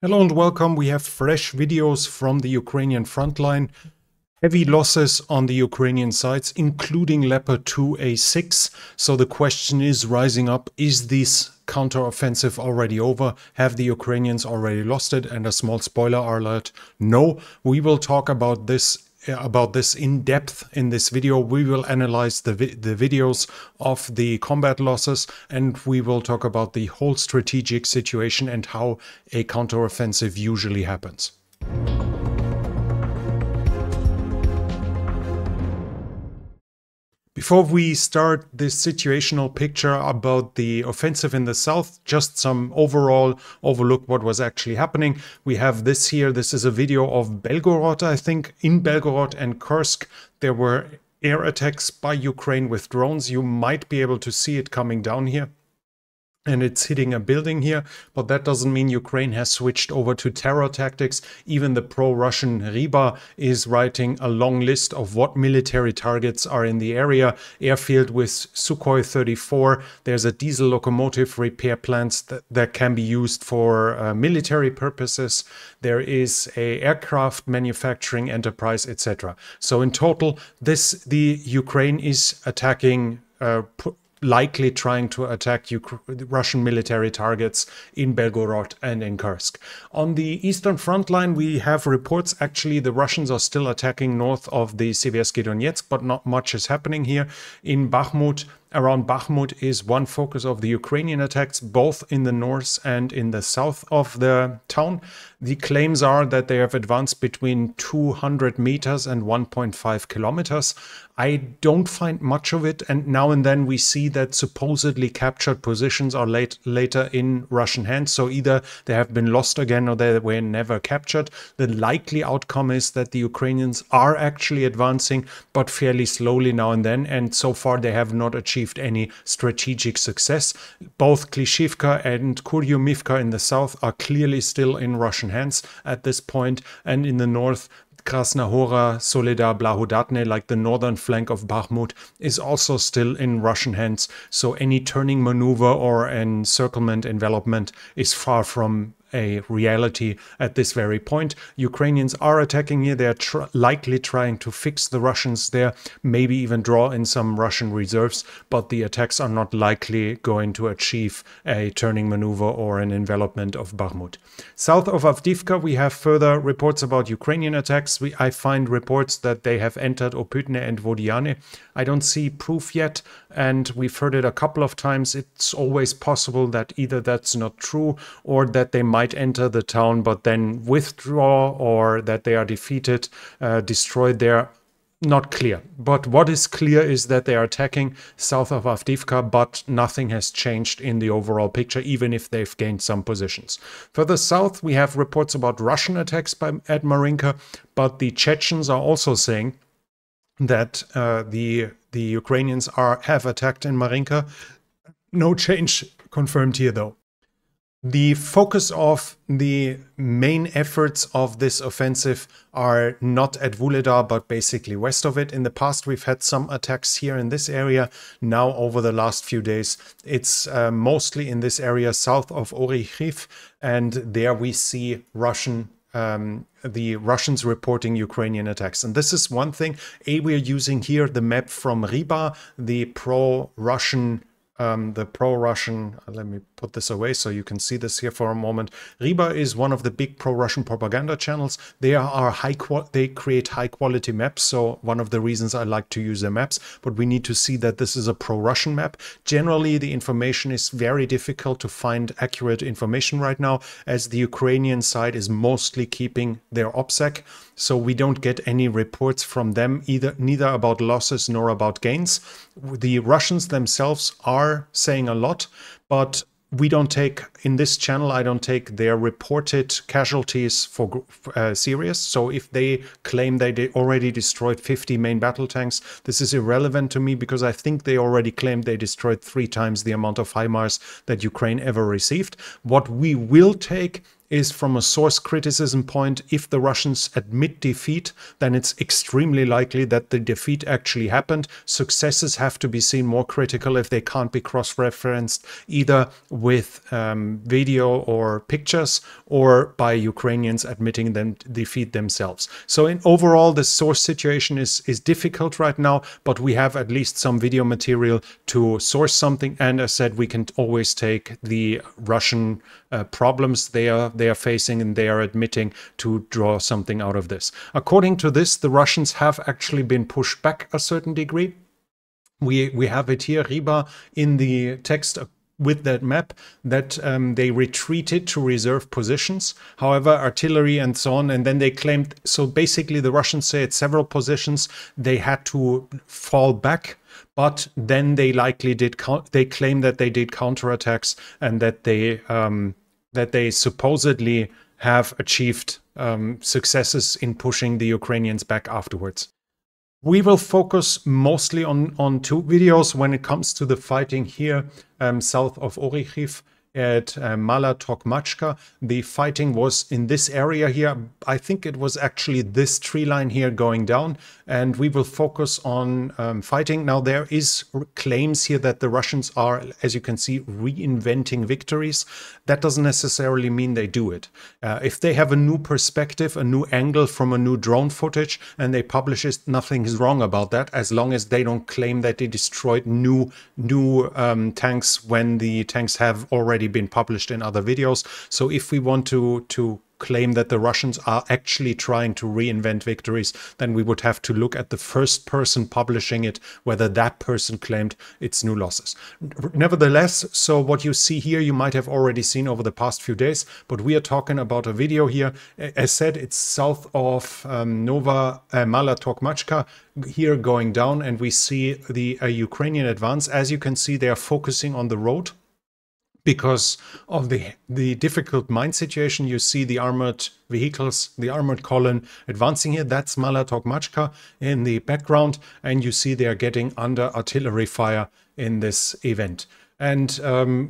Hello and welcome. We have fresh videos from the Ukrainian frontline. Heavy losses on the Ukrainian sides, including Leopard 2A6. So the question is rising up, is this counteroffensive already over? Have the Ukrainians already lost it? And a small spoiler alert, no. We will talk about this in depth in this video. We will analyze the videos of the combat losses, and we will talk about the whole strategic situation and how a counteroffensive usually happens. Before we start this situational picture about the offensive in the south, just some overall overlook what was actually happening. We have this here. This is a video of Belgorod, I think. In Belgorod and Kursk, there were air attacks by Ukraine with drones. You might be able to see it coming down here. And it's hitting a building here, but that doesn't mean Ukraine has switched over to terror tactics. Even the pro-Russian Riba is writing a long list of what military targets are in the area. Airfield with Sukhoi 34. There's a diesel locomotive repair plants that can be used for military purposes. There is a aircraft manufacturing enterprise, etc. So in total, the Ukraine is attacking likely trying to attack Russian military targets in Belgorod and in Kursk. On the eastern front line, we have reports. Actually, the Russians are still attacking north of the Seversky Donetsk, but not much is happening here. In Bakhmut, around Bakhmut is one focus of the Ukrainian attacks, both in the north and in the south of the town. The claims are that they have advanced between 200 meters and 1.5 kilometers. I don't find much of it, and now and then we see that supposedly captured positions are later in Russian hands. So either they have been lost again or they were never captured. The likely outcome is that the Ukrainians are actually advancing, but fairly slowly now and then, and so far they have not achieved any strategic success. Both Klishivka and Kuryumivka in the south are clearly still in Russian hands at this point, and in the north, Krasnahora, Soledar, Blahodatne, like the northern flank of Bakhmut, is also still in Russian hands. So any turning maneuver or encirclement envelopment is far from a reality at this very point. Ukrainians are attacking here. They're likely trying to fix the Russians there, maybe even draw in some Russian reserves, but the attacks are not likely going to achieve a turning maneuver or an envelopment of Bakhmut. South of Avdiivka, we have further reports about Ukrainian attacks. I find reports that they have entered Opytne and Vodiane. I don't see proof yet, and we've heard it a couple of times. It's always possible that either that's not true or that they might enter the town but then withdraw, or that they are defeated, destroyed there. Not clear. But what is clear is that they are attacking south of Avdiivka, but nothing has changed in the overall picture, even if they've gained some positions. Further south, we have reports about Russian attacks at Marinka, but the Chechens are also saying that the Ukrainians have attacked in Marinka. No change confirmed here, though. The focus of the main efforts of this offensive are not at Vuhledar, but basically west of it. In the past, we've had some attacks here in this area. Now, over the last few days, it's mostly in this area south of Orikhiv, and there we see the Russians reporting Ukrainian attacks. And this is one thing. We're using here the map from Riba, the pro-Russian, let me put this away so you can see this here for a moment. Riba is one of the big pro-Russian propaganda channels. They create high-quality maps, so one of the reasons I like to use their maps, but we need to see that this is a pro-Russian map. Generally, the information is very difficult to find accurate information right now, as the Ukrainian side is mostly keeping their OPSEC, so we don't get any reports from them neither about losses nor about gains. The Russians themselves are saying a lot, but we don't take, in this channel, I don't take their reported casualties for serious. So if they claim they already destroyed 50 main battle tanks, this is irrelevant to me, because I think they already claimed they destroyed 3 times the amount of HIMARS that Ukraine ever received. What we will take is from a source criticism point. If the Russians admit defeat, then it's extremely likely that the defeat actually happened. Successes have to be seen more critical if they can't be cross-referenced either with video or pictures or by Ukrainians admitting them defeat themselves. So in overall, the source situation is difficult right now, but we have at least some video material to source something. And as said, we can always take the Russian problems they are facing and they are admitting to draw something out of this. According to this, the Russians have actually been pushed back a certain degree. We have it here, Riba, in the text with that map, that they retreated to reserve positions. However, artillery and so on, and then they claimed, so basically the Russians say at several positions they had to fall back, but then they likely did, they claim that they did counterattacks and that they supposedly have achieved successes in pushing the Ukrainians back afterwards. We will focus mostly on two videos when it comes to the fighting here south of Orikhiv at Mala Tokmachka. The fighting was in this area here. I think it was actually this tree line here going down, and we will focus on fighting. Now, there is claims here that the Russians are, as you can see, reinventing victories. That doesn't necessarily mean they do it. If they have a new perspective, a new angle from a new drone footage, and they publish it, nothing is wrong about that, as long as they don't claim that they destroyed new tanks when the tanks have already been published in other videos. So if we want to claim that the Russians are actually trying to reinvent victories, then we would have to look at the first person publishing it, whether that person claimed its new losses. Nevertheless, so what you see here, you might have already seen over the past few days, but we are talking about a video here. As said, it's south of Mala Tokmachka, here going down, and we see the Ukrainian advance. As you can see, they are focusing on the road because of the difficult mine situation. You see the armored vehicles, the armored column advancing here. That's Mala Tokmachka in the background, and you see they are getting under artillery fire in this event. And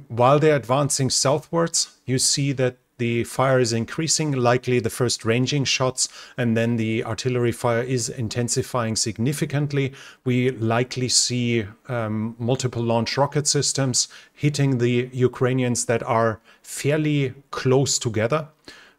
while they're advancing southwards, you see that the fire is increasing, likely the first ranging shots, and then the artillery fire is intensifying significantly. We likely see multiple launch rocket systems hitting the Ukrainians that are fairly close together.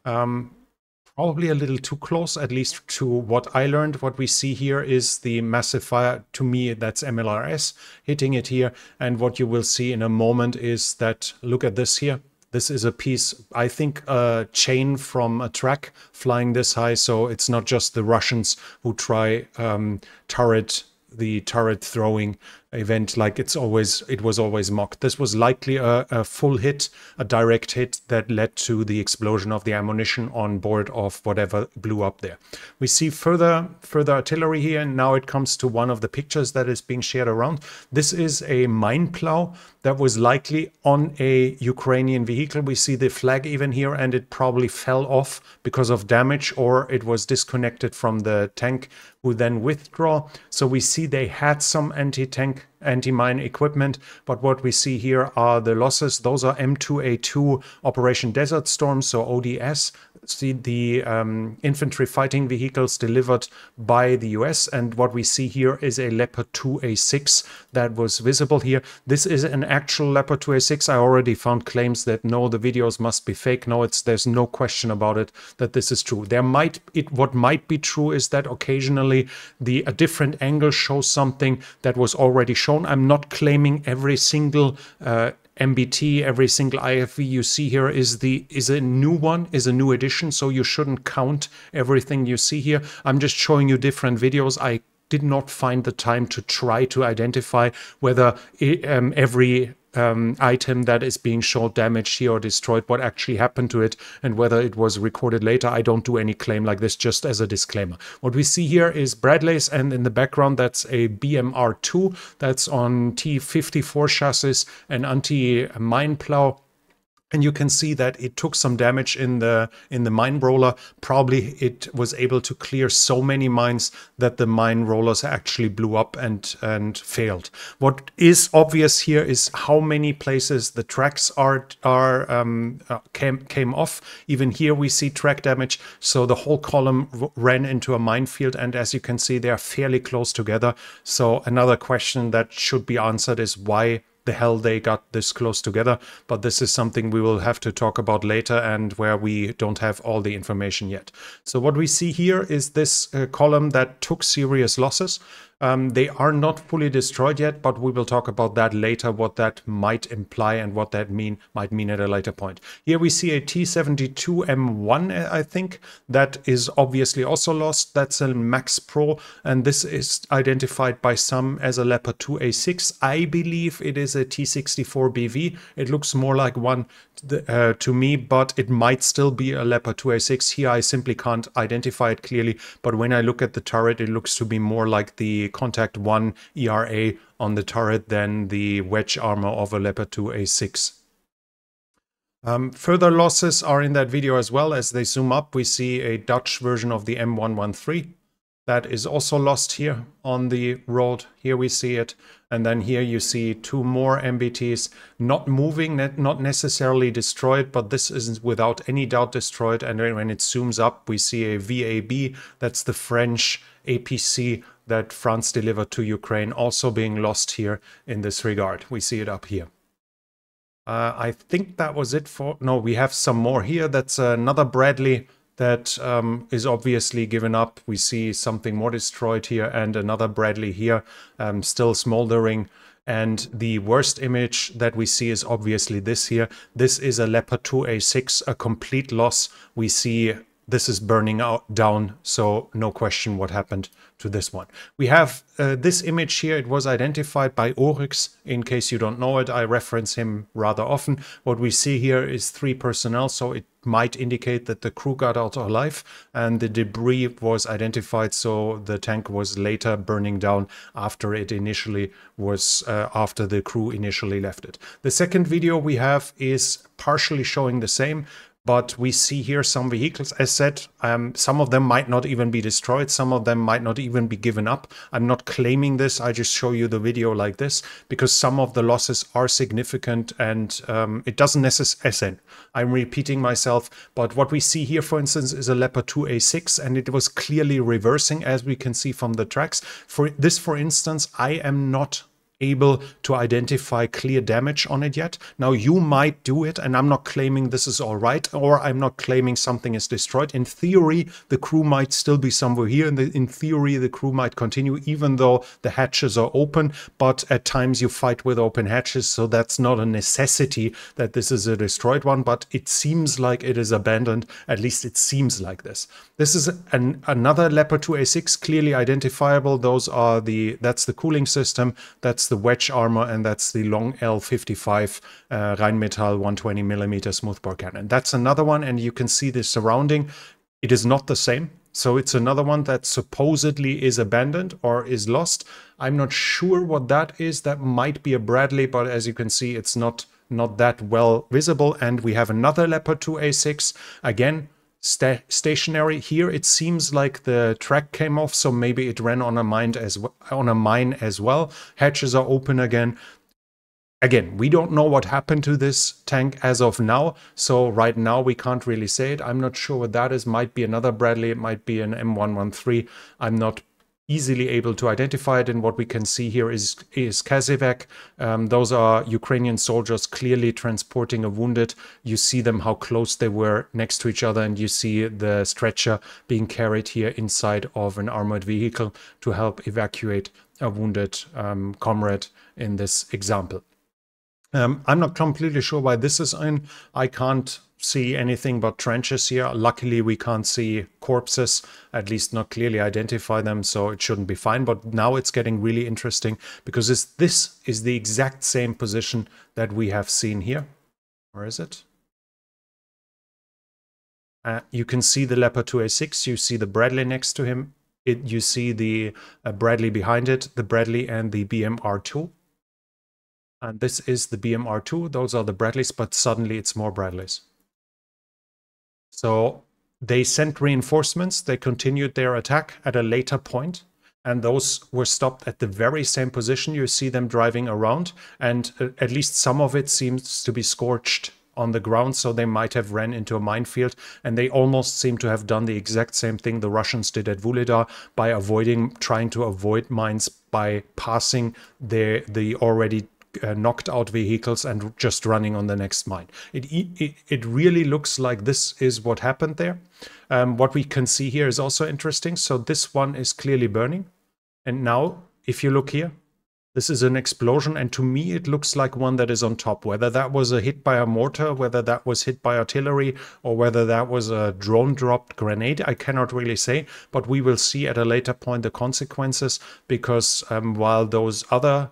Probably a little too close, at least to what I learned. What we see here is the massive fire. To me, that's MLRS hitting it here. And what you will see in a moment is that, look at this here. This is a piece, I think, a chain from a track flying this high. So it's not just the Russians who try the turret throwing event like it was always mocked. This was likely a full hit, a direct hit that led to the explosion of the ammunition on board of whatever blew up there. We see further artillery here, and now it comes to one of the pictures that is being shared around. This is a mine plow that was likely on a Ukrainian vehicle. We see the flag even here, and it probably fell off because of damage, or it was disconnected from the tank who then withdraw. So we see they had some anti-tank, anti-mine equipment, but what we see here are the losses. Those are M2A2 Operation Desert Storm, so ODS. See the infantry fighting vehicles delivered by the US, and what we see here is a Leopard 2A6 that was visible here. This is an actual Leopard 2A6. I already found claims that no, the videos must be fake. No, there's no question about it that this is true. What might be true is that occasionally a different angle shows something that was already shown. I'm not claiming every single MBT, every single IFV you see here is a new one, is a new edition, so you shouldn't count everything you see here. I'm just showing you different videos. I did not find the time to try to identify whether every item that is being shown damaged here or destroyed, what actually happened to it, and whether it was recorded later. I don't do any claim like this, just as a disclaimer. What we see here is Bradley's, and in the background that's a BMR2 that's on T-54 chassis, an anti-mine plow. And you can see that it took some damage in the mine roller. Probably it was able to clear so many mines that the mine rollers actually blew up and failed. What is obvious here is how many places the tracks came off. Even here we see track damage. So the whole column ran into a minefield, and as you can see, they are fairly close together. So another question that should be answered is why the hell they got this close together, but this is something we will have to talk about later and where we don't have all the information yet. So what we see here is this column that took serious losses. They are not fully destroyed yet, but we will talk about that later, what that might imply and what that might mean at a later point. Here we see a T72M1, I think, that is obviously also lost. That's a Max Pro, and this is identified by some as a Leopard 2A6. I believe it is a T64BV. It looks more like one to me, but it might still be a Leopard 2A6. Here I simply can't identify it clearly, but when I look at the turret, it looks to be more like the Contact 1 ERA on the turret than the wedge armor of a Leopard 2A6. Further losses are in that video as well. As they zoom up, we see a Dutch version of the M113. That is also lost here on the road. Here we see it. And then here you see two more MBTs not moving, not necessarily destroyed, but this is without any doubt destroyed. And when it zooms up, we see a VAB. That's the French APC that France delivered to Ukraine, also being lost here in this regard. We see it up here. I think that was it for... No, we have some more here. That's another Bradley that is obviously given up. We see something more destroyed here and another Bradley here, still smoldering. And the worst image that we see is obviously this here. This is a Leopard 2A6, a complete loss. We see this is burning down, so no question what happened to this one. We have this image here. It was identified by Oryx. In case you don't know it, I reference him rather often. What we see here is 3 personnel, so it might indicate that the crew got out alive, and the debris was identified, so the tank was later burning down after it initially was, after the crew initially left it. The second video we have is partially showing the same. But we see here some vehicles, as said, some of them might not even be destroyed. Some of them might not even be given up. I'm not claiming this. I just show you the video like this because some of the losses are significant and it doesn't necessarily, I'm repeating myself, but what we see here, for instance, is a Leopard 2A6 and it was clearly reversing, as we can see from the tracks. For this, for instance, I am not able to identify clear damage on it yet. Now you might do it, and I'm not claiming this is all right, or I'm not claiming something is destroyed. In theory, the crew might still be somewhere here, and in theory, the crew might continue even though the hatches are open, but at times you fight with open hatches, so that's not a necessity that this is a destroyed one, but it seems like it is abandoned. At least it seems like this. This is another Leopard 2A6, clearly identifiable. That's the cooling system, that's the wedge armor, and that's the long L55 Rheinmetall 120mm smoothbore cannon. That's another one, and you can see the surrounding. It is not the same. So it's another one that supposedly is abandoned or is lost. I'm not sure what that is. That might be a Bradley, but as you can see, it's not that well visible. And we have another Leopard 2A6, again, stationary. Here it seems like the track came off, so maybe it ran on a mine as well. Hatches are open again. Again, we don't know what happened to this tank as of now, so right now we can't really say it. I'm not sure what that is. Might be another Bradley, it might be an M113. I'm not easily able to identify it, and what we can see here is Kazevac. Those are Ukrainian soldiers clearly transporting a wounded. You see them, how close they were next to each other, and you see the stretcher being carried here inside of an armored vehicle to help evacuate a wounded comrade in this example. I'm not completely sure why this is in. I can't see anything but trenches here. Luckily, we can't see corpses, at least not clearly identify them, so it shouldn't be fine. But now it's getting really interesting because this is the exact same position that we have seen here. Where is it? You can see the Leopard 2A6, you see the Bradley next to him. You see the Bradley behind it, the Bradley and the BMR2. And this is the BMR-2. Those are the Bradleys, but suddenly it's more Bradleys. So they sent reinforcements. They continued their attack at a later point, and those were stopped at the very same position. You see them driving around, and at least some of it seems to be scorched on the ground, so they might have ran into a minefield, and they almost seem to have done the exact same thing the Russians did at Vuhledar by trying to avoid mines by passing the already knocked out vehicles and just running on the next mine. It really looks like this is what happened there. What we can see here is also interesting. So this one is clearly burning. And now, if you look here, this is an explosion. And to me, it looks like one that is on top. Whether that was a hit by a mortar, whether that was hit by artillery, or whether that was a drone-dropped grenade, I cannot really say. But we will see at a later point the consequences, because while those other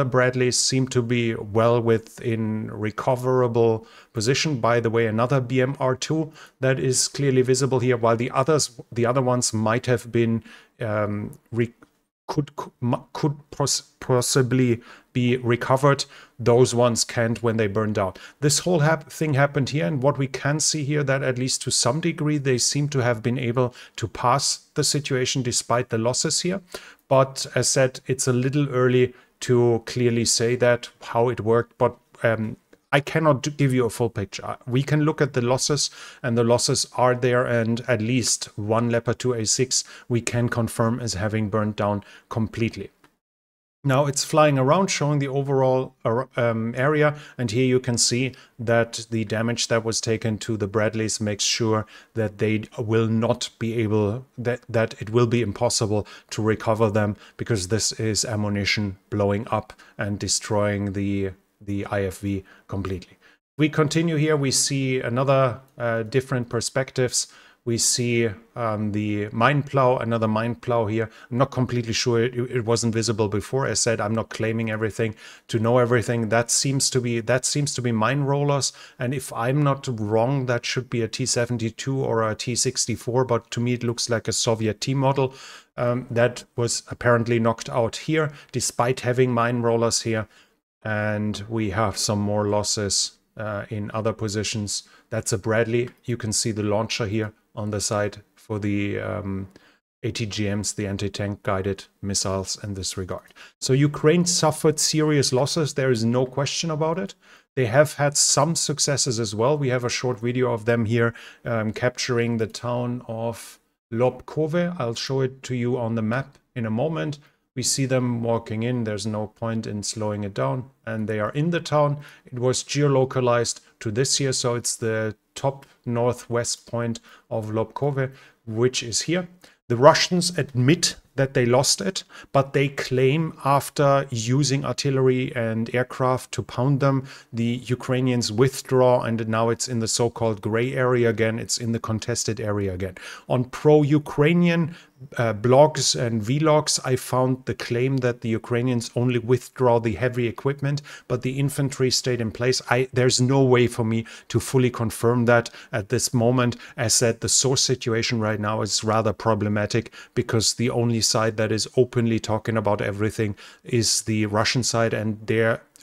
Bradleys seem to be well within recoverable position. By the way, another BMR-2 that is clearly visible here, while the other ones might have been could possibly be recovered. Those ones can't when they burn down. This whole thing happened here, and what we can see here, that at least to some degree they seem to have been able to pass the situation despite the losses here. But as said, it's a little early to clearly say that how it worked, but I cannot give you a full picture. We can look at the losses, and the losses are there, and at least one Leopard 2A6 we can confirm as having burned down completely. Now it's flying around, showing the overall area, and here you can see that the damage that was taken to the Bradleys makes sure that they will not be able, that it will be impossible to recover them, because this is ammunition blowing up and destroying the IFV completely. We continue here, we see another different perspectives. We see the mine plow, another mine plow here. I'm not completely sure, it wasn't visible before. As said, I'm not claiming everything to know everything. That seems to be mine rollers, and if I'm not wrong, that should be a T-72 or a T-64, but to me it looks like a Soviet T model that was apparently knocked out here, despite having mine rollers here. And we have some more losses in other positions. That's a Bradley. You can see the launcher here on the side for the ATGMs, the anti-tank guided missiles in this regard. So Ukraine suffered serious losses. There is no question about it. They have had some successes as well. We have a short video of them here capturing the town of Lobkove. I'll show it to you on the map in a moment. We see them walking in. There's no point in slowing it down. And they are in the town. It was geolocalized to this here. So it's the top northwest point of Lobkove, which is here. The Russians admit that they lost it, but they claim after using artillery and aircraft to pound them, the Ukrainians withdraw, and now it's in the so-called gray area again. It's in the contested area again. On pro-Ukrainian blogs and vlogs, I found the claim that the Ukrainians only withdraw the heavy equipment, but the infantry stayed in place. There's no way for me to fully confirm that at this moment. As said, the source situation right now is rather problematic, because the only side that is openly talking about everything is the Russian side, and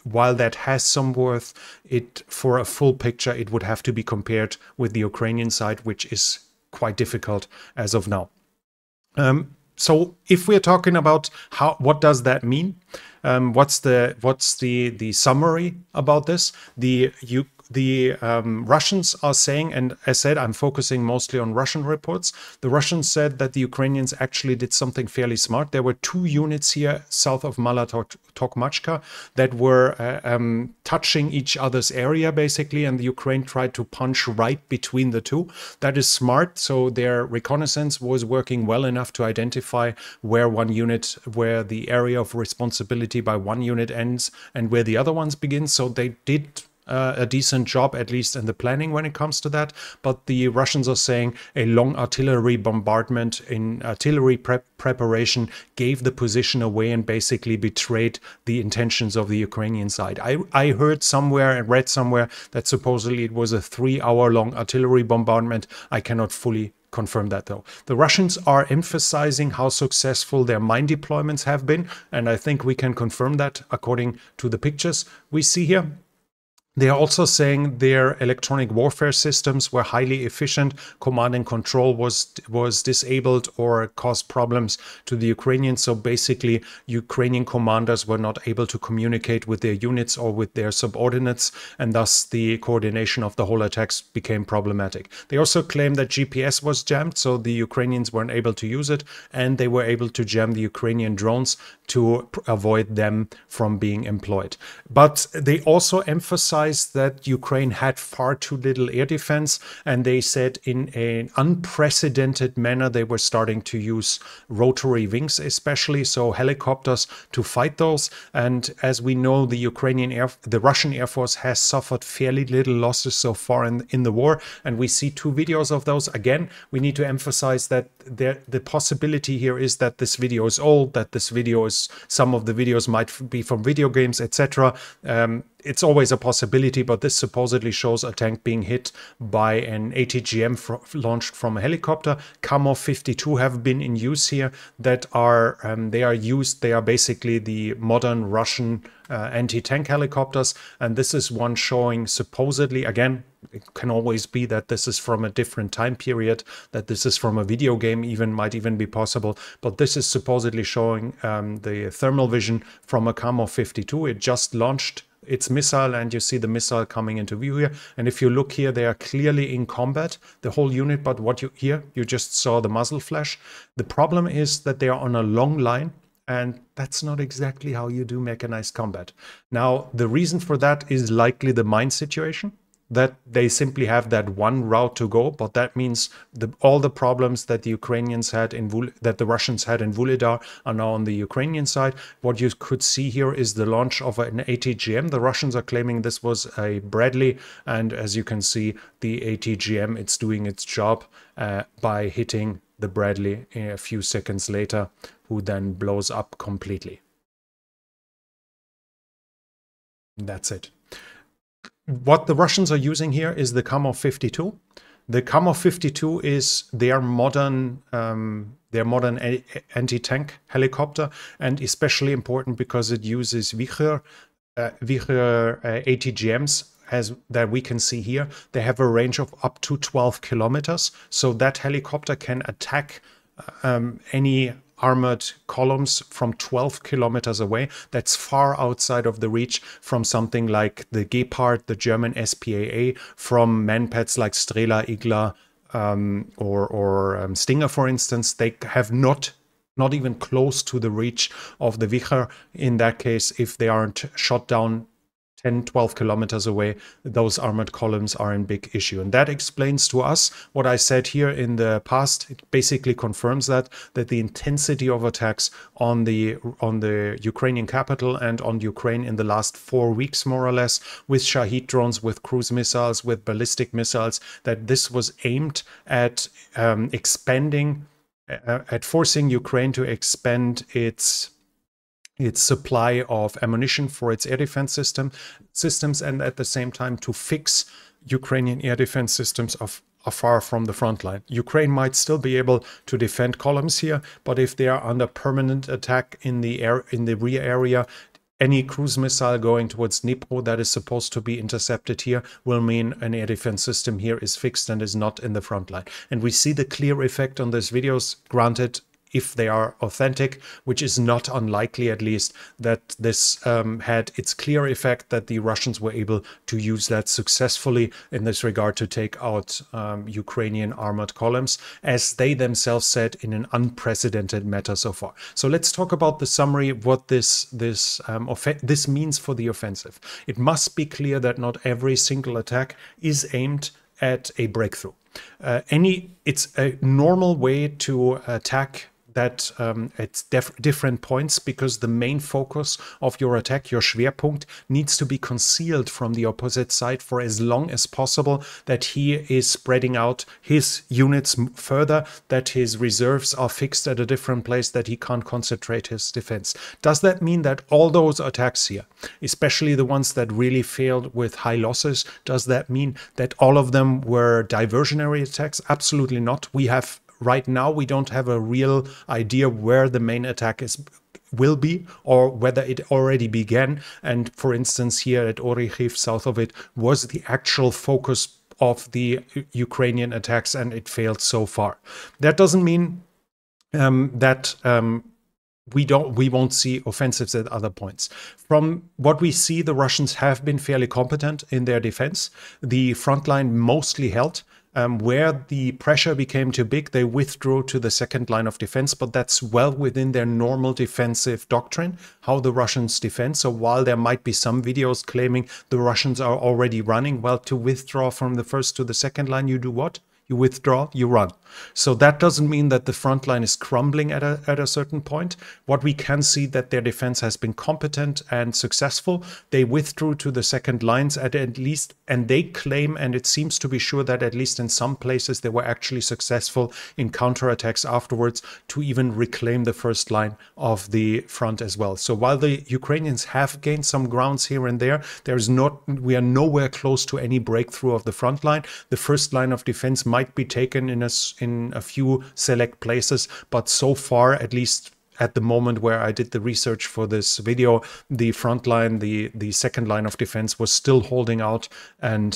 while that has some worth, for a full picture it would have to be compared with the Ukrainian side, which is quite difficult as of now. So if we're talking about what does that mean, what's the summary about this? The Russians are saying, and as said, I'm focusing mostly on Russian reports. The Russians said that the Ukrainians actually did something fairly smart. There were 2 units here south of Mala Tokmachka that were touching each other's area, basically, and the Ukraine tried to punch right between the 2. That is smart. So their reconnaissance was working well enough to identify where where the area of responsibility by one unit ends and where the other ones begin. So they did a decent job, at least in the planning when it comes to that. But the Russians are saying a long artillery bombardment in artillery preparation gave the position away and basically betrayed the intentions of the Ukrainian side. I heard somewhere and read somewhere that supposedly it was a 3-hour-long artillery bombardment. I cannot fully confirm that though. The Russians are emphasizing how successful their mine deployments have been, and I think we can confirm that according to the pictures we see here. They are also saying their electronic warfare systems were highly efficient. Command and control was disabled or caused problems to the Ukrainians. So basically, Ukrainian commanders were not able to communicate with their units or with their subordinates, and thus the coordination of the whole attacks became problematic. They also claim that GPS was jammed, so the Ukrainians weren't able to use it, and they were able to jam the Ukrainian drones to avoid them from being employed. But they also emphasized that Ukraine had far too little air defense, and they said in an unprecedented manner they were starting to use rotary wings, especially, so helicopters to fight those. And as we know, the Russian Air Force has suffered fairly little losses so far in the war, and we see 2 videos of those. Again, we need to emphasize that the possibility here is that this video is old, that this video is, some of the videos might be from video games, etc. It's always a possibility, but this supposedly shows a tank being hit by an ATGM launched from a helicopter. Kamov 52 have been in use here, that are they are basically the modern Russian anti-tank helicopters, and this is one showing supposedly, again, it can always be that this is from a different time period, that this is from a video game, might even be possible, but this is supposedly showing the thermal vision from a Kamov 52. It just launched its missile, and you see the missile coming into view here. And if you look here, they are clearly in combat, the whole unit, but what you just saw the muzzle flash. The problem is that they are on a long line, and that's not exactly how you do mechanized combat. Now, the reason for that is likely the mine situation, that they simply have that one route to go, but that means all the problems that the Ukrainians had that the Russians had in Vuhledar are now on the Ukrainian side. What you could see here is the launch of an ATGM. The Russians are claiming this was a Bradley, and as you can see, the ATGM, it's doing its job by hitting the Bradley a few seconds later, who then blows up completely. That's it. What the Russians are using here is the Kamov 52. The Kamov 52 is their modern anti-tank helicopter, and especially important because it uses Vichur ATGMs, as that we can see here. They have a range of up to 12 kilometers, so that helicopter can attack any armored columns from 12 kilometers away. That's far outside of the reach from something like the Leopard, the German SPAA, from manpads like Strela, Igla, or Stinger, for instance. They have not even close to the reach of the Vichur. In that case, if they aren't shot down 10, 12 kilometers away, those armored columns are in big issue. And that explains to us what I said here in the past. It basically confirms that the intensity of attacks on the Ukrainian capital and on Ukraine in the last 4 weeks, more or less, with Shahid drones, with cruise missiles, with ballistic missiles, that this was aimed at forcing Ukraine to expand its supply of ammunition for its air defense systems, and at the same time to fix Ukrainian air defense systems are far from the front line. Ukraine might still be able to defend columns here, but if they are under permanent attack in the rear area, any cruise missile going towards Dnipro that is supposed to be intercepted here will mean an air defense system here is fixed and is not in the front line. And we see the clear effect on these videos, granted, if they are authentic, which is not unlikely, at least, that this had its clear effect, that the Russians were able to use that successfully in this regard to take out Ukrainian armored columns, as they themselves said, in an unprecedented manner so far. So let's talk about the summary, what this means for the offensive. It must be clear that not every single attack is aimed at a breakthrough. It's a normal way to attack that at different points, because the main focus of your attack, your Schwerpunkt, needs to be concealed from the opposite side for as long as possible, that he is spreading out his units further, that his reserves are fixed at a different place, that he can't concentrate his defense. Does that mean that all those attacks here, especially the ones that really failed with high losses, does that mean that all of them were diversionary attacks? Absolutely not. Right now, we don't have a real idea where the main attack will be, or whether it already began. And for instance, here at Orikhiv, south of it, was the actual focus of the Ukrainian attacks, and it failed so far. That doesn't mean that we won't see offensives at other points. From what we see, the Russians have been fairly competent in their defense. The front line mostly held. Where the pressure became too big, they withdrew to the second line of defense, but that's well within their normal defensive doctrine, how the Russians defend. So while there might be some videos claiming the Russians are already running, well, to withdraw from the first to the second line, you do what? You withdraw, you run. So that doesn't mean that the front line is crumbling at a certain point. What we can see that their defense has been competent and successful. They withdrew to the second lines at least, and they claim, and it seems to be sure, that at least in some places they were actually successful in counterattacks afterwards to even reclaim the first line of the front as well. So while the Ukrainians have gained some grounds here and there, we are nowhere close to any breakthrough of the front line. The first line of defense might be taken in a few select places, but so far, at least at the moment where I did the research for this video, the front line, the second line of defense, was still holding out, and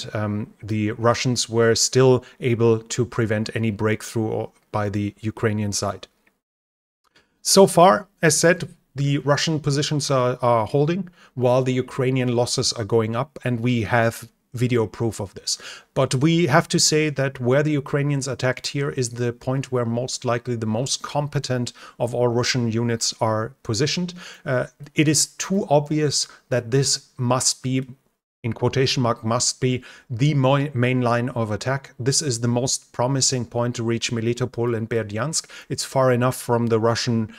the Russians were still able to prevent any breakthrough by the Ukrainian side. So far, as said, the Russian positions are holding while the Ukrainian losses are going up, and we have video proof of this. But we have to say that where the Ukrainians attacked here is the point where most likely the most competent of all Russian units are positioned. It is too obvious that this must be, in quotation mark, must be the main line of attack. This is the most promising point to reach Melitopol and Berdyansk. It's far enough from the Russian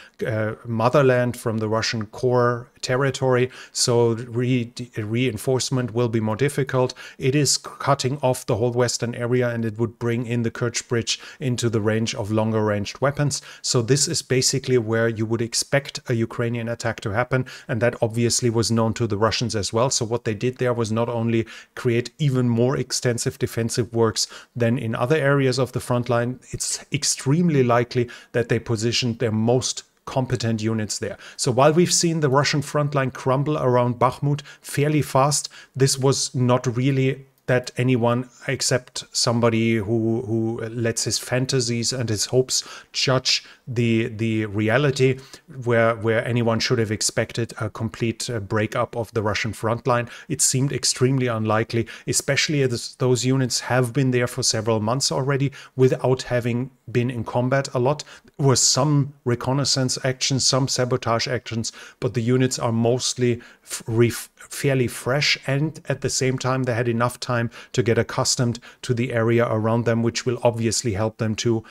motherland, from the Russian core territory, so reinforcement will be more difficult. It is cutting off the whole western area, and it would bring in the Kerch Bridge into the range of longer ranged weapons. So this is basically where you would expect a Ukrainian attack to happen, and that obviously was known to the Russians as well. So what they did there was not only create even more extensive defensive works than in other areas of the front line, it's extremely likely that they positioned their most competent units there. So while we've seen the Russian front line crumble around Bakhmut fairly fast, this was not really that anyone except somebody who lets his fantasies and his hopes judge the reality, where anyone should have expected a complete breakup of the Russian front line. It seemed extremely unlikely, especially as those units have been there for several months already without having been in combat a lot. There were some reconnaissance actions, some sabotage actions, but the units are mostly fairly fresh, and at the same time they had enough time to get accustomed to the area around them, which will obviously help them too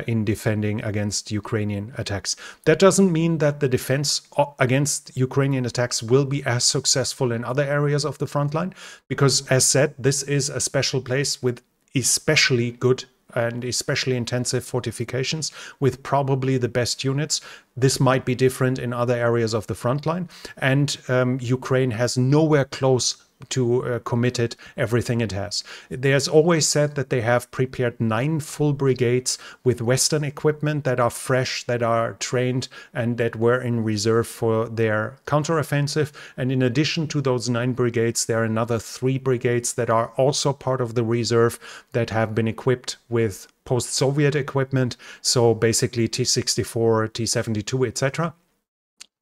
in defending against Ukrainian attacks. That doesn't mean that the defense against Ukrainian attacks will be as successful in other areas of the front line, because as said, this is a special place with especially good and especially intensive fortifications with probably the best units. This might be different in other areas of the front line, and Ukraine has nowhere close to committed everything it has. There's always said that they have prepared 9 full brigades with Western equipment that are fresh, that are trained, and that were in reserve for their counteroffensive. And in addition to those 9 brigades, there are another 3 brigades that are also part of the reserve that have been equipped with post-Soviet equipment, so basically T-64, T-72, etc.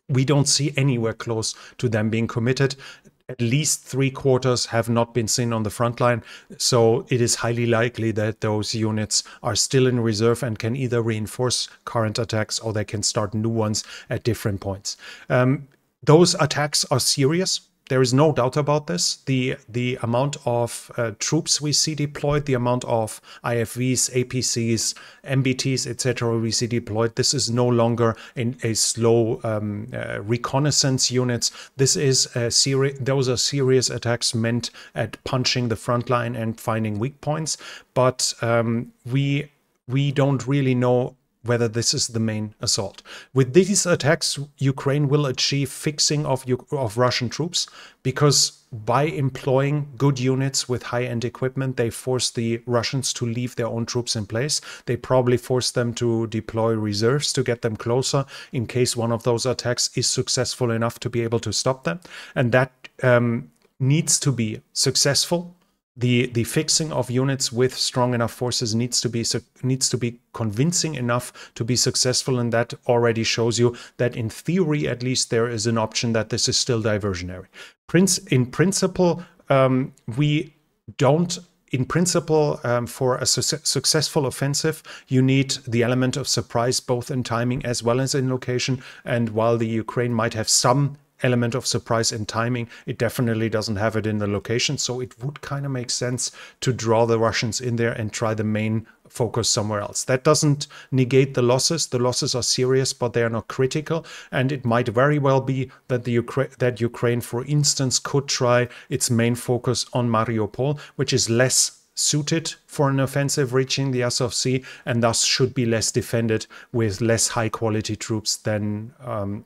We don't see anywhere close to them being committed. At least 3/4 have not been seen on the front line, so it is highly likely that those units are still in reserve and can either reinforce current attacks or they can start new ones at different points. Those attacks are serious. There is no doubt about this. The amount of troops we see deployed, the amount of IFVs, APCs, MBTs, etc. we see deployed, this is no longer in a slow reconnaissance units. This is those are serious attacks meant at punching the front line and finding weak points. But we don't really know whether this is the main assault. With these attacks, Ukraine will achieve fixing of Russian troops, because by employing good units with high-end equipment, they force the Russians to leave their own troops in place. They probably force them to deploy reserves to get them closer in case one of those attacks is successful enough to be able to stop them. And that needs to be successful. The fixing of units with strong enough forces needs to be convincing enough to be successful, and that already shows you that in theory at least there is an option that this is still diversionary. In principle, for a successful offensive, you need the element of surprise both in timing as well as in location. And while the Ukraine might have some element of surprise in timing, it definitely doesn't have it in the location. So it would kind of make sense to draw the Russians in there and try the main focus somewhere else. That doesn't negate the losses. The losses are serious, but they are not critical. And it might very well be that Ukraine, for instance, could try its main focus on Mariupol, which is less suited for an offensive reaching the Azov Sea, and thus should be less defended with less high quality troops than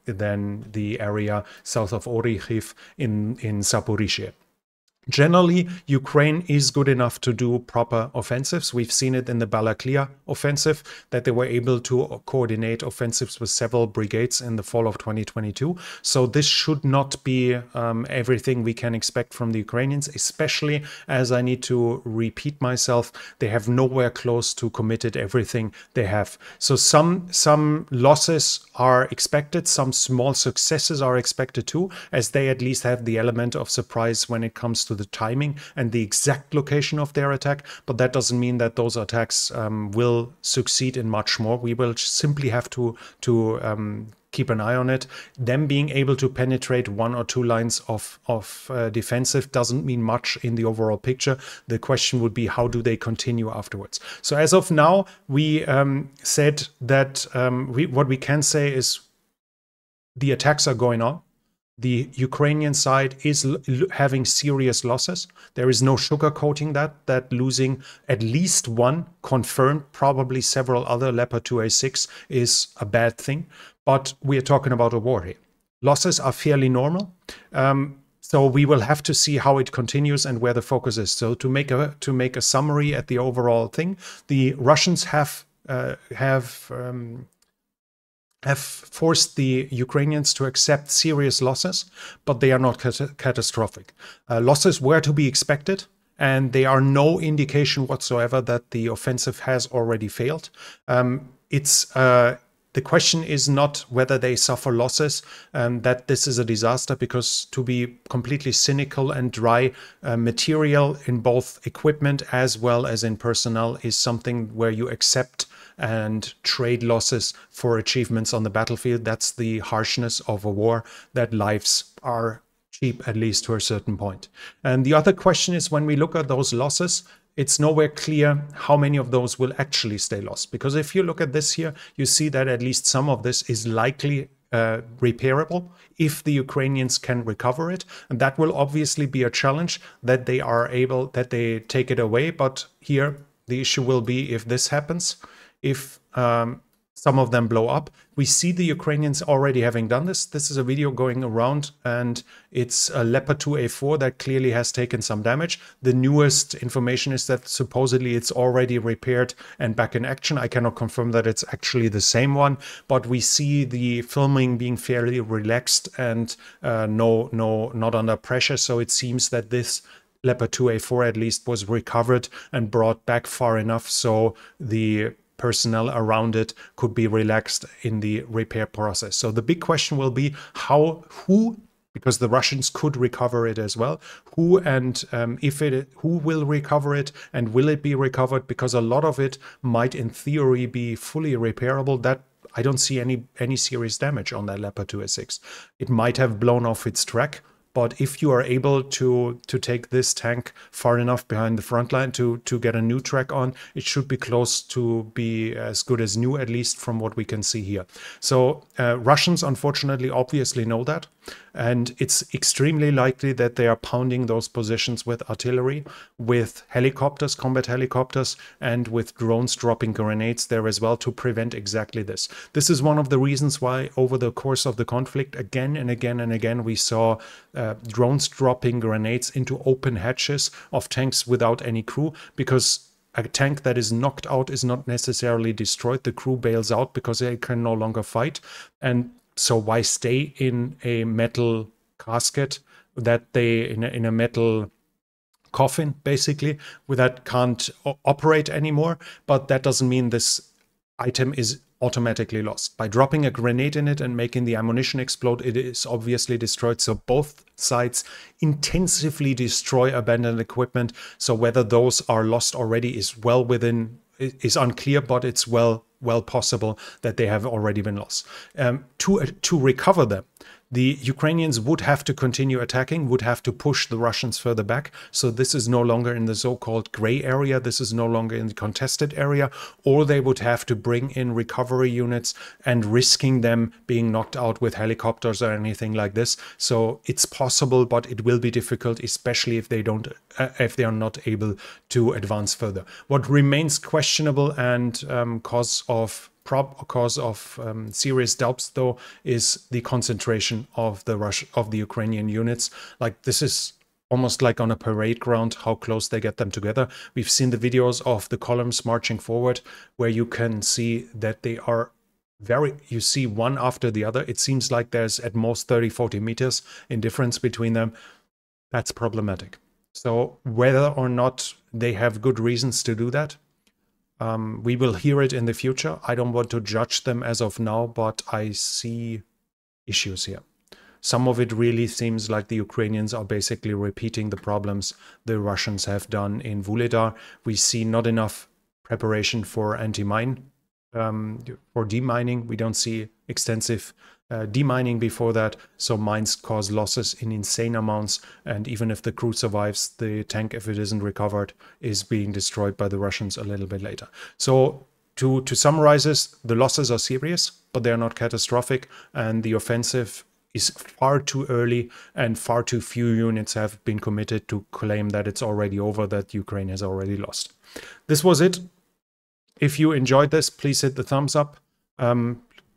the area south of Orikhiv in Zaporizhzhia. Generally, Ukraine is good enough to do proper offensives. We've seen it in the Balaklia offensive, that they were able to coordinate offensives with several brigades in the fall of 2022. So this should not be everything we can expect from the Ukrainians, especially as I need to repeat myself, they have nowhere close to committed everything they have. So some losses are expected, some small successes are expected too, as they at least have the element of surprise when it comes to the timing and the exact location of their attack. But that doesn't mean that those attacks will succeed in much more. We will simply have to keep an eye on it. Them being able to penetrate one or two lines of defensive doesn't mean much in the overall picture. The question would be, how do they continue afterwards? So as of now, we said that what we can say is the attacks are going on. The Ukrainian side is having serious losses. There is no sugarcoating that losing at least one confirmed, probably several other Leopard 2A6 is a bad thing. But we are talking about a war here. Losses are fairly normal. So we will have to see how it continues and where the focus is. So to make a summary at the overall thing, the Russians have forced the Ukrainians to accept serious losses, but they are not catastrophic. Losses were to be expected, and there are no indication whatsoever that the offensive has already failed. The question is not whether they suffer losses, that this is a disaster, because to be completely cynical and dry, material in both equipment as well as in personnel is something where you accept and trade losses for achievements on the battlefield. That's the harshness of a war, that lives are cheap, at least to a certain point. And the other question is, when we look at those losses, it's nowhere clear how many of those will actually stay lost. Because if you look at this here, you see that at least some of this is likely repairable if the Ukrainians can recover it. And that will obviously be a challenge, that they take it away. But here, the issue will be if this happens, if some of them blow up. We see the Ukrainians already having done this. This is a video going around, and it's a Leopard 2A4 that clearly has taken some damage. The newest information is that supposedly it's already repaired and back in action. I cannot confirm that it's actually the same one, but we see the filming being fairly relaxed and not under pressure. So it seems that this Leopard 2A4 at least was recovered and brought back far enough so the personnel around it could be relaxed in the repair process. So the big question will be who, because the Russians could recover it as well, who will recover it, and will it be recovered? Because a lot of it might in theory be fully repairable. That I don't see any serious damage on that Leopard 2A6. It might have blown off its track, But if you are able to take this tank far enough behind the front line to get a new track on, it should be close to be as good as new, at least from what we can see here. So Russians, unfortunately, obviously know that. And it's extremely likely that they are pounding those positions with artillery, with helicopters, combat helicopters, and with drones dropping grenades there as well to prevent exactly this. This is one of the reasons why over the course of the conflict, again and again and again, we saw drones dropping grenades into open hatches of tanks without any crew, because a tank that is knocked out is not necessarily destroyed. The crew bails out because they can no longer fight. And so why stay in a metal casket that they in a metal coffin, basically, that can't operate anymore? But that doesn't mean this item is automatically lost. By dropping a grenade in it and making the ammunition explode, it is obviously destroyed. So both sides intensively destroy abandoned equipment. So whether those are lost already is unclear, but it's well possible that they have already been lost. To recover them, the Ukrainians would have to continue attacking, would have to push the Russians further back. So this is no longer in the so-called gray area. This is no longer in the contested area, or they would have to bring in recovery units and risking them being knocked out with helicopters or anything like this. So it's possible, but it will be difficult, especially if they are not able to advance further. What remains questionable and cause of serious doubts, though, is the concentration of the Ukrainian units. Like, this is almost like on a parade ground, how close they get them together. We've seen the videos of the columns marching forward, where you can see that they are you see one after the other. It seems like there's at most 30-40 meters in difference between them. That's problematic. So whether or not they have good reasons to do that, we will hear it in the future. I don't want to judge them as of now, but I see issues here. Some of it really seems like the Ukrainians are basically repeating the problems the Russians have done in Vuhledar. We see not enough preparation for anti-mine, for demining. We don't see extensive demining before that, so mines cause losses in insane amounts, and even if the crew survives, the tank, if it isn't recovered, is being destroyed by the Russians a little bit later. So to summarize this, the losses are serious, but they are not catastrophic, and the offensive is far too early, and far too few units have been committed to claim that it's already over, that Ukraine has already lost. This was it. If you enjoyed this, please hit the thumbs up.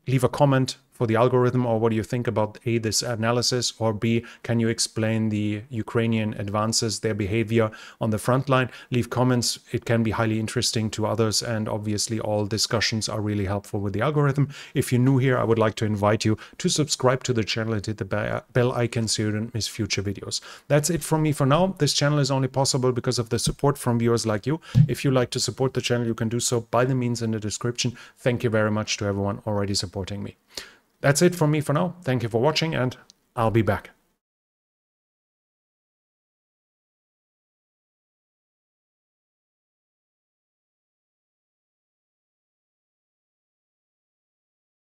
Leave a comment for the algorithm, or what do you think about A, this analysis, or B, can you explain the Ukrainian advances, their behavior on the front line? Leave comments. It can be highly interesting to others, and obviously all discussions are really helpful with the algorithm. If you're new here, I would like to invite you to subscribe to the channel and hit the bell icon so you don't miss future videos. That's it from me for now. This channel is only possible because of the support from viewers like you. If you like to support the channel, you can do so by the means in the description. Thank you very much to everyone already supporting me. That's it from me for now. Thank you for watching, and I'll be back.